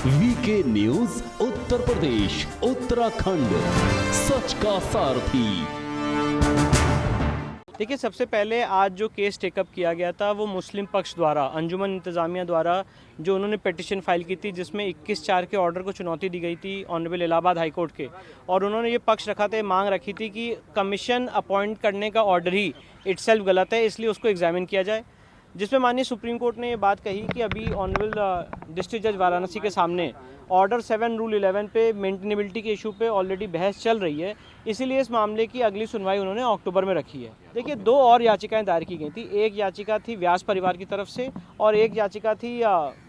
VK news Uttar Pradesh Uttarakhand, सच का सारथी। देखिए, सबसे पहले आज जो केस टेकअप किया गया था वो मुस्लिम पक्ष द्वारा, अंजुमन इंतज़ामिया द्वारा जो उन्होंने पिटिशन फाइल की थी, जिसमें 21/4 के ऑर्डर को चुनौती दी गई थी ऑनरेबल इलाहाबाद हाई कोर्ट के। और उन्होंने ये पक्ष रखा था, मांग रखी थी कि कमीशन अपॉइंट करने का ऑर्डर ही इटसेल्फ गलत है, इसलिए उसको एग्जामिन किया जाए। जिसमें माननीय सुप्रीम कोर्ट ने ये बात कही कि अभी ऑनरेबल डिस्ट्रिक्ट जज वाराणसी के सामने ऑर्डर 7 रूल 11 पे मेंटेनेबिलिटी के इशू पे ऑलरेडी बहस चल रही है, इसीलिए इस मामले की अगली सुनवाई उन्होंने अक्टूबर में रखी है। देखिए, 2 और याचिकाएं दायर की गई थी। एक याचिका थी व्यास परिवार की तरफ से और एक याचिका थी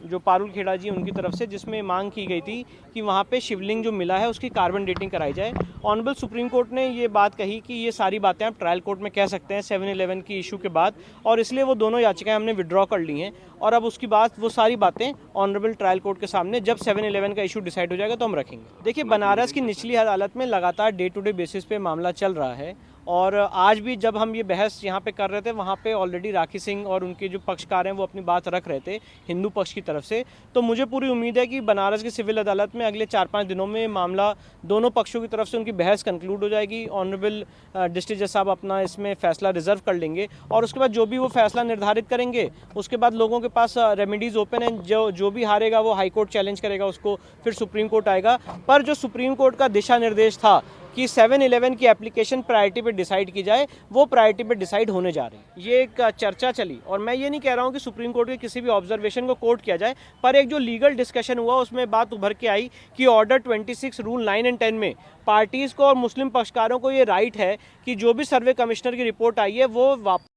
जो पारुल खेड़ा जी उनकी तरफ से, जिसमें मांग की गई थी कि वहाँ पे शिवलिंग जो मिला है उसकी कार्बन डेटिंग कराई जाए। ऑनरेबल सुप्रीम कोर्ट ने ये बात कही कि ये सारी बातें आप ट्रायल कोर्ट में कह सकते हैं 7/11 की इशू के बाद, और इसलिए वो दोनों याचिकाएं हमने विड्रॉ कर ली हैं। और अब उसकी बात, वो सारी बातें ऑनरेबल ट्रायल कोर्ट के सामने जब 7/11 का इशू डिसाइड हो जाएगा तो हम रखेंगे। देखिए, बनारस की निचली अदालत में लगातार डे टू डे बेसिस पे मामला चल रहा है, और आज भी जब हम ये बहस यहाँ पे कर रहे थे, वहाँ पे ऑलरेडी राखी सिंह और उनके जो पक्षकार हैं वो अपनी बात रख रहे थे हिंदू पक्ष की तरफ से। तो मुझे पूरी उम्मीद है कि बनारस की सिविल अदालत में अगले 4-5 दिनों में मामला दोनों पक्षों की तरफ से उनकी बहस कंक्लूड हो जाएगी। ऑनरेबल डिस्ट्रिक्ट जज साहब अपना इसमें फैसला रिजर्व कर लेंगे, और उसके बाद जो भी वो फैसला निर्धारित करेंगे, उसके बाद लोगों के पास रेमेडीज़ ओपन है। जो भी हारेगा वो हाई कोर्ट चैलेंज करेगा उसको, फिर सुप्रीम कोर्ट आएगा। पर जो सुप्रीम कोर्ट का दिशा निर्देश था कि 7/11 की एप्लीकेशन प्रायोरिटी पे डिसाइड की जाए, वो प्रायोरिटी पे डिसाइड होने जा रही है। ये एक चर्चा चली, और मैं ये नहीं कह रहा हूँ कि सुप्रीम कोर्ट के किसी भी ऑब्जर्वेशन को कोर्ट किया जाए, पर एक जो लीगल डिस्कशन हुआ उसमें बात उभर के आई कि ऑर्डर 26 रूल 9 एंड 10 में पार्टीज़ को और मुस्लिम पक्षकारों को ये राइट है कि जो भी सर्वे कमिश्नर की रिपोर्ट आई है वो वापस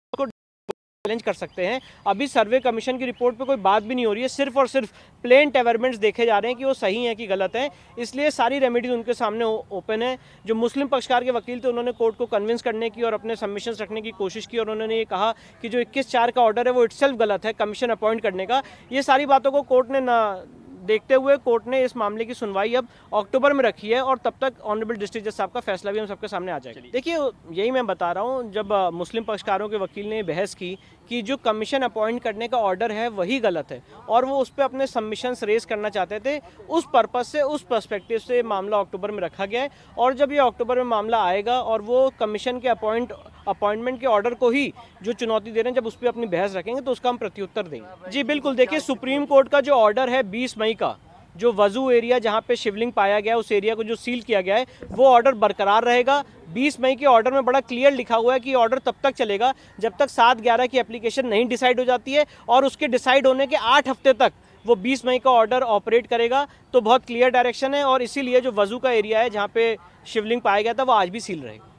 चैलेंज कर सकते हैं। अभी सर्वे कमीशन की रिपोर्ट पे कोई बात भी नहीं हो रही है, सिर्फ और सिर्फ प्लेन डेवलपमेंट्स देखे जा रहे हैं कि वो सही हैं कि गलत हैं। इसलिए सारी रेमेडीज उनके सामने ओपन है। जो मुस्लिम पक्षकार के वकील थे, उन्होंने कोर्ट को कन्विंस करने की और अपने सबमिशंस रखने की कोशिश की, और उन्होंने ये कहा कि जो 21/4 का ऑर्डर है वो इटसेल्फ गलत है कमीशन अपॉइंट करने का। ये सारी बातों को कोर्ट ने ना देखते हुए कोर्ट ने इस मामले की सुनवाई अब अक्टूबर में रखी है, और तब तक ऑनरेबल डिस्ट्रिक्ट जज साहब का फैसला भी हम सबके सामने आ जाएगा। देखिए, यही मैं बता रहा हूँ, जब मुस्लिम पक्षकारों के वकील ने बहस की कि जो कमीशन अपॉइंट करने का ऑर्डर है वही गलत है, और वो उस पर अपने सबमिशंस रेज करना चाहते थे, उस पर्पस से, उस पर्सपेक्टिव से मामला अक्टूबर में रखा गया है। और जब ये अक्टूबर में मामला आएगा और वो कमीशन के अपॉइंटमेंट के ऑर्डर को ही जो चुनौती दे रहे हैं, जब उस पर अपनी बहस रखेंगे तो उसका हम प्रत्युत्तर देंगे। जी बिल्कुल, देखिए, सुप्रीम कोर्ट का जो ऑर्डर है 20 मई का, जो वजू एरिया जहां पे शिवलिंग पाया गया, उस एरिया को जो सील किया गया है, वो ऑर्डर बरकरार रहेगा। 20 मई के ऑर्डर में बड़ा क्लियर लिखा हुआ है कि ऑर्डर तब तक चलेगा जब तक 7/11 की एप्लीकेशन नहीं डिसाइड हो जाती है, और उसके डिसाइड होने के 8 हफ्ते तक वो 20 मई का ऑर्डर ऑपरेट करेगा। तो बहुत क्लियर डायरेक्शन है, और इसीलिए जो वजू का एरिया है जहाँ पे शिवलिंग पाया गया था वो आज भी सील रहेगा।